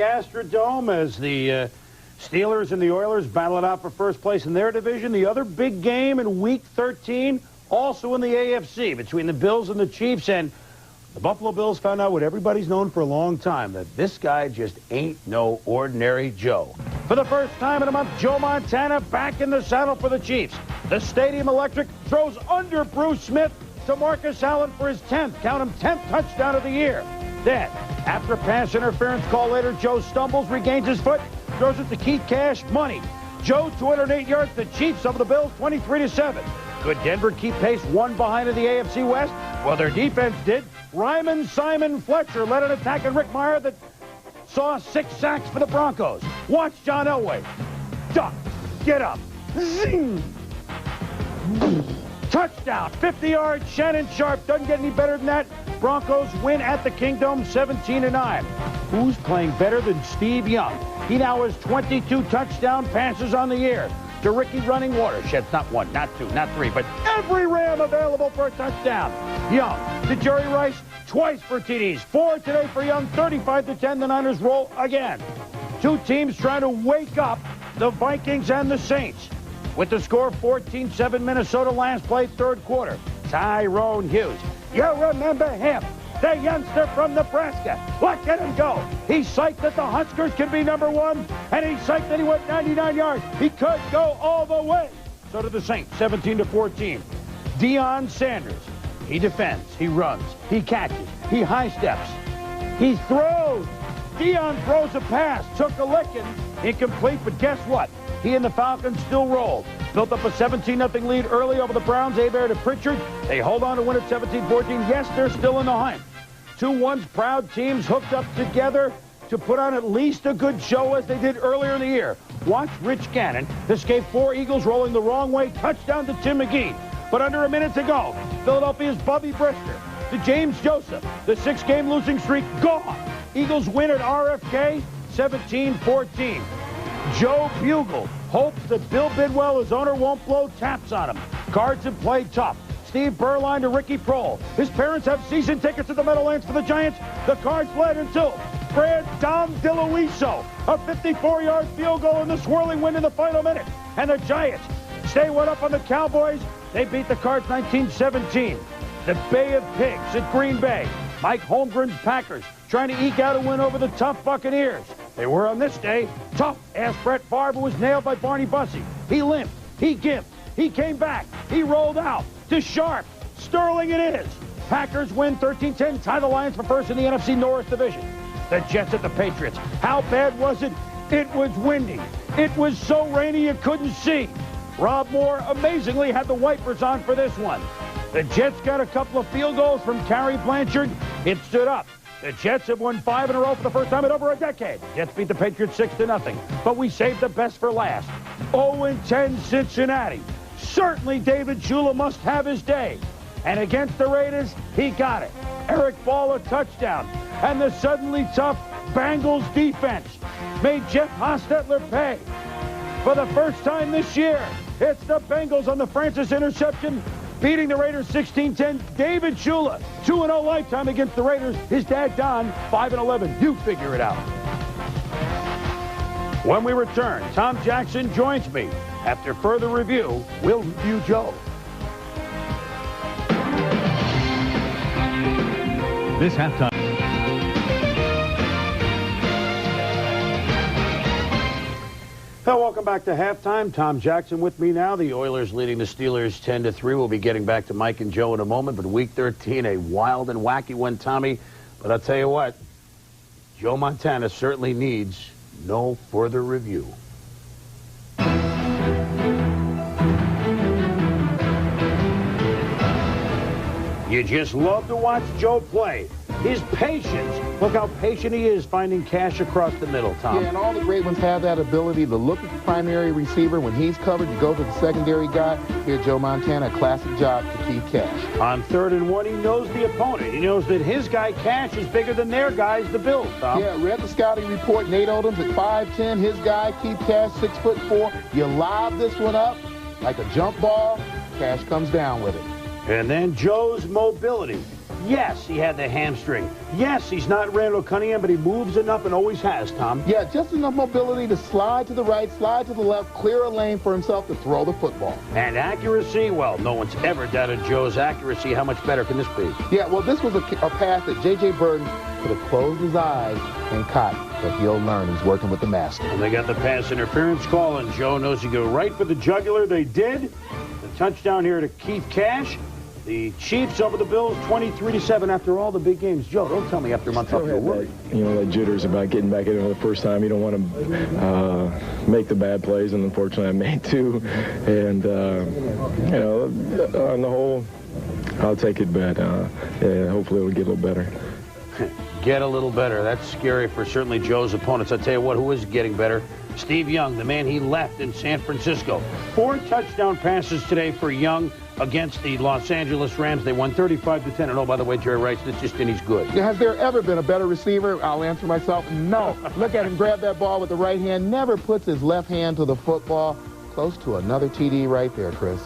Astrodome as the Steelers and the Oilers battle it out for first place in their division. The other big game in Week 13, also in the AFC, between the Bills and the Chiefs. And the Buffalo Bills found out what everybody's known for a long time, that this guy just ain't no ordinary Joe. For the first time in a month, Joe Montana back in the saddle for the Chiefs. The Stadium Electric throws under Bruce Smith to Marcus Allen for his 10th, count him, 10th touchdown of the year. Then, after a pass interference call later, Joe stumbles, regains his foot, throws it to Keith Cash, money. Joe, 208 yards, the Chiefs over the Bills, 23-7. Could Denver keep pace one behind in the AFC West? Well, their defense did. Ryman Simon Fletcher led an attack on Rick Meyer that saw 6 sacks for the Broncos. Watch John Elway. Duck, get up, zing. Touchdown, 50 yards, Shannon Sharp. Doesn't get any better than that. Broncos win at the Kingdome, 17-9. Who's playing better than Steve Young? He now has 22 touchdown passes on the year. To Ricky Running Watersheds, not 1, not 2, not 3, but every Ram available for a touchdown. Young to Jerry Rice, twice for TDs. 4 today for Young, 35-10. The Niners roll again. Two teams trying to wake up the Vikings and the Saints. With the score 14-7 Minnesota last play, third quarter. Tyrone Hughes. You remember him, the youngster from Nebraska. Look at him go. He's psyched that the Huskers can be #1, and he's psyched that he went 99 yards. He could go all the way. So did the Saints, 17-14. Deion Sanders. He defends, he runs, he catches, he high steps, he throws. Deion throws a pass, took a licking, incomplete, but guess what? He and the Falcons still roll. Built up a 17-0 lead early over the Browns. Hebert to Pritchard. They hold on to win at 17-14. Yes, they're still in the hunt. Two once proud teams hooked up together to put on at least a good show as they did earlier in the year. Watch Rich Gannon escape 4 Eagles rolling the wrong way. Touchdown to Tim McGee. But under a minute to go, Philadelphia's Bubby Brister to James Joseph. The 6-game losing streak gone. Eagles win at RFK, 17-14. Joe Bugle hopes that Bill Bidwell, his owner, won't blow taps on him. Cards have played tough. Steve Berline to Ricky Prohl. His parents have season tickets to the Meadowlands for the Giants. The Cards led until Brad Dom DeLuiso. A 54-yard field goal in the swirling wind in the final minute. And the Giants stay one up on the Cowboys. They beat the Cards 19-17. The Bay of Pigs at Green Bay. Mike Holmgren's Packers trying to eke out a win over the tough Buccaneers. They were on this day tough. Ask Brett Favre, who was nailed by Barney Bussey. He limped. He gimped. He came back. He rolled out to Sharp. Sterling it is. Packers win 13-10. Tie the Lions for first in the NFC North Division. The Jets at the Patriots. How bad was it? It was windy. It was so rainy you couldn't see. Rob Moore amazingly had the wipers on for this one. The Jets got a couple of field goals from Carrie Blanchard. It stood up. The Jets have won 5 in a row for the first time in over a decade. Jets beat the Patriots 6-0. But we saved the best for last. 0-10 Cincinnati. Certainly David Shula must have his day. And against the Raiders, he got it. Eric Ball a touchdown. And the suddenly tough Bengals defense made Jeff Hostetler pay. For the first time this year, it's the Bengals on the Francis interception, beating the Raiders 16-10. David Shula, 2-0 lifetime against the Raiders. His dad, Don, 5-11. You figure it out. When we return, Tom Jackson joins me. After further review, we'll review Joe. This halftime. Well, welcome back to halftime. Tom Jackson with me now. The Oilers leading the Steelers 10-3. We'll be getting back to Mike and Joe in a moment. But Week 13, a wild and wacky one, Tommy. But I'll tell you what, Joe Montana certainly needs no further review. You just love to watch Joe play. His patience. Look how patient he is finding Cash across the middle, Tom. Yeah, and all the great ones have that ability to look at the primary receiver. When he's covered, you go to the secondary guy. Here, Joe Montana, a classic job to keep Cash. On 3rd and 1, he knows the opponent. He knows that his guy, Cash, is bigger than their guys, the Bills, Tom. Yeah, read the scouting report. Nate Odom's at 5'10". His guy, Keith Cash, 6'4". You lob this one up like a jump ball. Cash comes down with it. And then Joe's mobility. Yes, he had the hamstring. Yes, he's not Randall Cunningham, but he moves enough and always has, Tom. Yeah, just enough mobility to slide to the right, slide to the left, clear a lane for himself to throw the football. And accuracy, well, no one's ever doubted Joe's accuracy. How much better can this be? Yeah, well, this was a pass that J.J. Burton could have closed his eyes and caught, but he'll learn. He's working with the master. And they got the pass interference call, and Joe knows you go right for the jugular. They did. The touchdown here to Keith Cash. The Chiefs over the Bills 23-7 after all the big games. Joe, don't tell me after a month off you're worried. You know, that jitters about getting back in for the first time. You don't want to make the bad plays, and unfortunately I made two. And, you know, on the whole, I'll take it, but yeah, hopefully it'll get a little better. Get a little better. That's scary for certainly Joe's opponents. I'll tell you what, who is getting better? Steve Young, the man he left in San Francisco. 4 touchdown passes today for Young against the Los Angeles Rams. They won 35-10. And oh, by the way, Jerry writes, this just in, he's good. Has there ever been a better receiver? I'll answer myself, no. Look at him grab that ball with the right hand, never puts his left hand to the football. Close to another TD right there, Chris.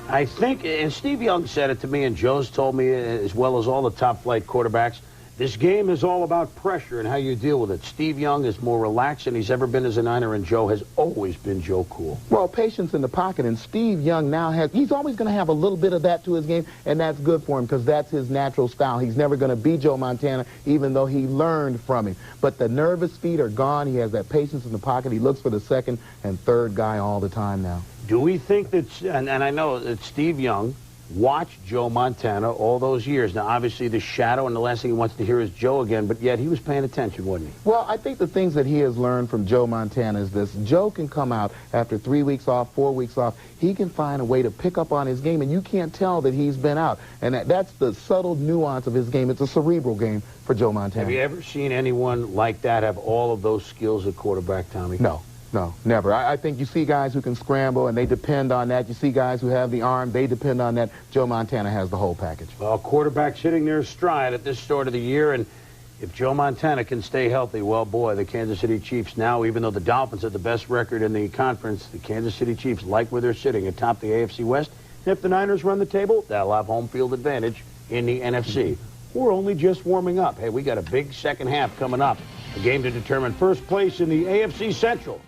I think, and Steve Young said it to me, and Joe's told me, as well as all the top-flight quarterbacks, this game is all about pressure and how you deal with it. Steve Young is more relaxed than he's ever been as a Niner, and Joe has always been Joe Cool. Well, patience in the pocket, and Steve Young now he's always going to have a little bit of that to his game, and that's good for him because that's his natural style. He's never going to be Joe Montana, even though he learned from him. But the nervous feet are gone. He has that patience in the pocket. He looks for the second and third guy all the time now. Do we think that, and I know that Steve Young watched Joe Montana all those years. Now, obviously, the shadow, and the last thing he wants to hear is Joe again, but yet he was paying attention, wasn't he? Well, I think the things that he has learned from Joe Montana is this. Joe can come out after 3 weeks off, 4 weeks off. He can find a way to pick up on his game, and you can't tell that he's been out. And that's the subtle nuance of his game. It's a cerebral game for Joe Montana. Have you ever seen anyone like that have all of those skills at quarterback, Tommy? No. No, never. I think you see guys who can scramble, and they depend on that. You see guys who have the arm, they depend on that. Joe Montana has the whole package. Well, quarterback's hitting their stride at this start of the year, and if Joe Montana can stay healthy, well, boy, the Kansas City Chiefs now, even though the Dolphins have the best record in the conference, the Kansas City Chiefs like where they're sitting atop the AFC West. And if the Niners run the table, they'll have home field advantage in the NFC. We're only just warming up. Hey, we got a big second half coming up. A game to determine first place in the AFC Central.